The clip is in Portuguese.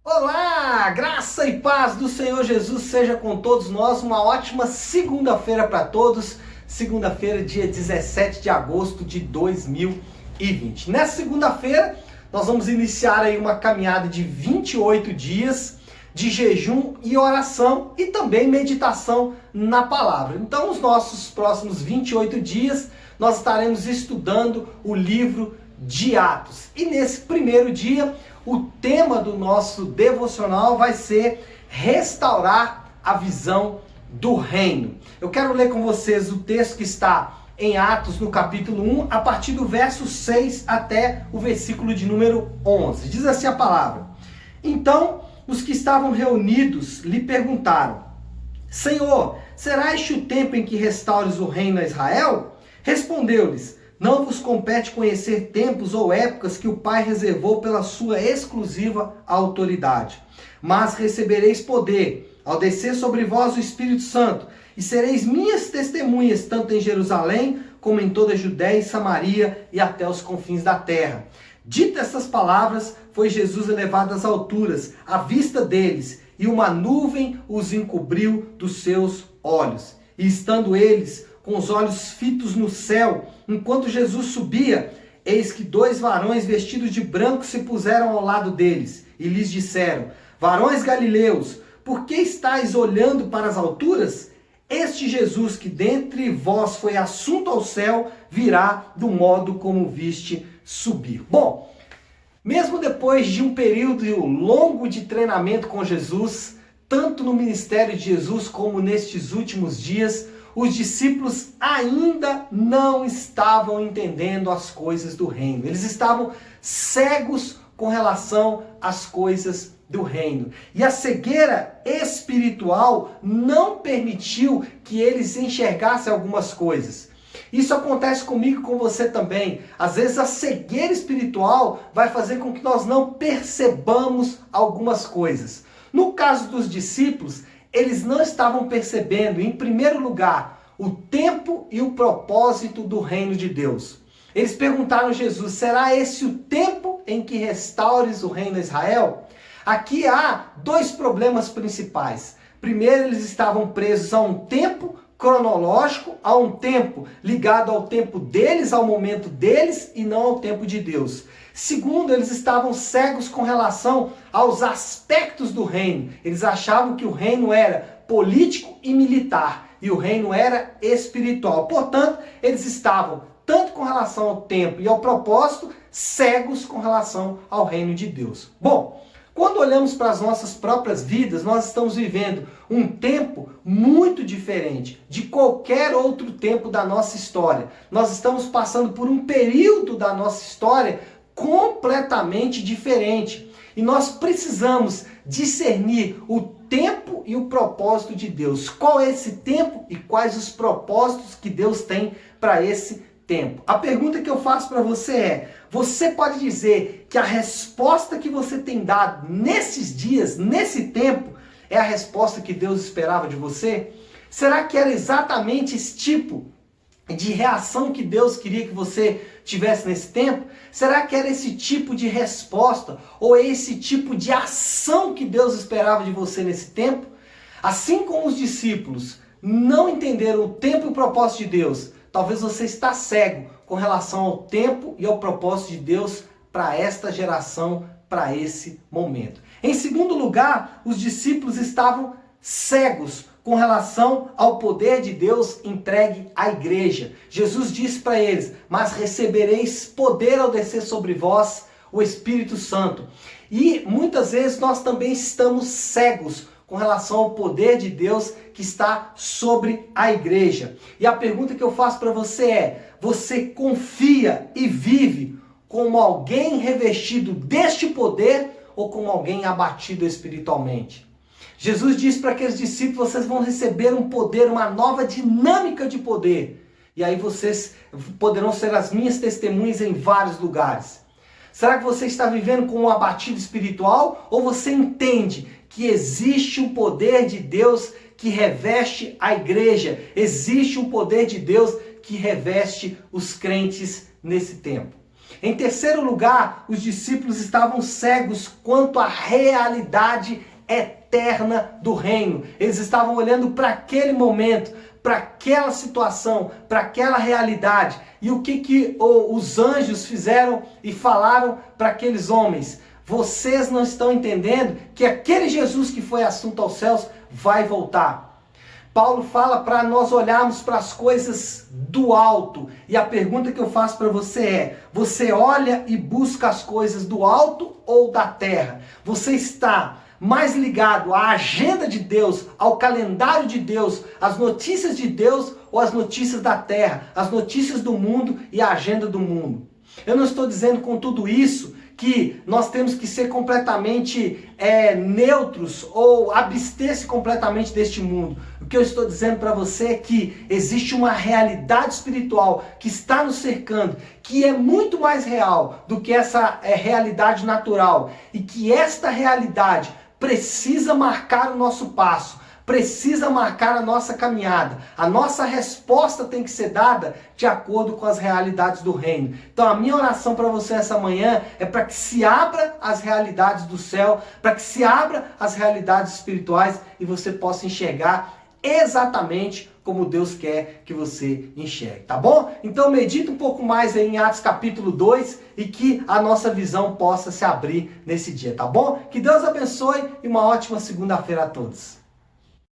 Olá, graça e paz do Senhor Jesus seja com todos nós. Uma ótima segunda-feira para todos. Segunda-feira, dia 17 de agosto de 2020. Nessa segunda-feira, nós vamos iniciar aí uma caminhada de 28 dias de jejum e oração e também meditação na palavra. Então, os nossos próximos 28 dias, nós estaremos estudando o livro de Atos. E nesse primeiro dia, o tema do nosso devocional vai ser restaurar a visão do reino. Eu quero ler com vocês o texto que está em Atos, no capítulo 1, a partir do verso 6 até o versículo de número 11. Diz assim a palavra: Então, os que estavam reunidos lhe perguntaram: Senhor, será este o tempo em que restaures o reino a Israel? Respondeu-lhes: Não vos compete conhecer tempos ou épocas que o Pai reservou pela sua exclusiva autoridade. Mas recebereis poder ao descer sobre vós o Espírito Santo, e sereis minhas testemunhas, tanto em Jerusalém, como em toda a Judéia e Samaria e até os confins da terra. Ditas essas palavras, foi Jesus elevado às alturas, à vista deles, e uma nuvem os encobriu dos seus olhos. E estando eles com os olhos fitos no céu, enquanto Jesus subia, eis que dois varões vestidos de branco se puseram ao lado deles, e lhes disseram: Varões galileus, por que estáis olhando para as alturas? Este Jesus que dentre vós foi assunto ao céu, virá do modo como viste subir. Bom, mesmo depois de um período longo de treinamento com Jesus, tanto no ministério de Jesus como nestes últimos dias, os discípulos ainda não estavam entendendo as coisas do reino. Eles estavam cegos com relação às coisas do reino. E a cegueira espiritual não permitiu que eles enxergassem algumas coisas. Isso acontece comigo e com você também. Às vezes a cegueira espiritual vai fazer com que nós não percebamos algumas coisas. No caso dos discípulos, eles não estavam percebendo, em primeiro lugar, o tempo e o propósito do reino de Deus. Eles perguntaram a Jesus: será esse o tempo em que restaures o reino a Israel? Aqui há dois problemas principais. Primeiro, eles estavam presos a um tempo cronológico, a um tempo ligado ao tempo deles, ao momento deles e não ao tempo de Deus. Segundo, eles estavam cegos com relação aos aspectos do reino. Eles achavam que o reino era político e militar e o reino era espiritual. Portanto, eles estavam, tanto com relação ao tempo e ao propósito, cegos com relação ao reino de Deus. Bom, quando olhamos para as nossas próprias vidas, nós estamos vivendo um tempo muito diferente de qualquer outro tempo da nossa história. Nós estamos passando por um período da nossa história completamente diferente. E nós precisamos discernir o tempo e o propósito de Deus. Qual é esse tempo e quais os propósitos que Deus tem para esse tempo? A pergunta que eu faço para você é: você pode dizer que a resposta que você tem dado nesses dias, nesse tempo, é a resposta que Deus esperava de você? Será que era exatamente esse tipo de reação que Deus queria que você tivesse nesse tempo? Será que era esse tipo de resposta ou esse tipo de ação que Deus esperava de você nesse tempo? Assim como os discípulos não entenderam o tempo e o propósito de Deus, talvez você está cego com relação ao tempo e ao propósito de Deus para esta geração, para esse momento. Em segundo lugar, os discípulos estavam cegos com relação ao poder de Deus entregue à igreja. Jesus disse para eles: mas recebereis poder ao descer sobre vós o Espírito Santo. E muitas vezes nós também estamos cegos com relação ao poder de Deus que está sobre a igreja. E a pergunta que eu faço para você é: você confia e vive como alguém revestido deste poder ou como alguém abatido espiritualmente? Jesus disse para aqueles discípulos: vocês vão receber um poder, uma nova dinâmica de poder. E aí vocês poderão ser as minhas testemunhas em vários lugares. Será que você está vivendo como um abatido espiritual ou você entende que existe um poder de Deus que reveste a igreja? Existe um poder de Deus que reveste os crentes nesse tempo. Em terceiro lugar, os discípulos estavam cegos quanto à realidade eterna do reino. Eles estavam olhando para aquele momento, para aquela situação, para aquela realidade. E o que os anjos fizeram e falaram para aqueles homens? Vocês não estão entendendo que aquele Jesus que foi assunto aos céus vai voltar. Paulo fala para nós olharmos para as coisas do alto. E a pergunta que eu faço para você é: você olha e busca as coisas do alto ou da terra? Você está mais ligado à agenda de Deus, ao calendário de Deus, às notícias de Deus ou às notícias da terra, as notícias do mundo e a agenda do mundo? Eu não estou dizendo com tudo isso que nós temos que ser completamente neutros ou abster-se completamente deste mundo. O que eu estou dizendo para você é que existe uma realidade espiritual que está nos cercando, que é muito mais real do que essa realidade natural, e que esta realidade precisa marcar o nosso passo, precisa marcar a nossa caminhada. A nossa resposta tem que ser dada de acordo com as realidades do reino. Então a minha oração para você essa manhã é para que se abra as realidades do céu, para que se abra as realidades espirituais e você possa enxergar exatamente como Deus quer que você enxergue, tá bom? Então medita um pouco mais aí em Atos capítulo 2 e que a nossa visão possa se abrir nesse dia, tá bom? Que Deus abençoe e uma ótima segunda-feira a todos.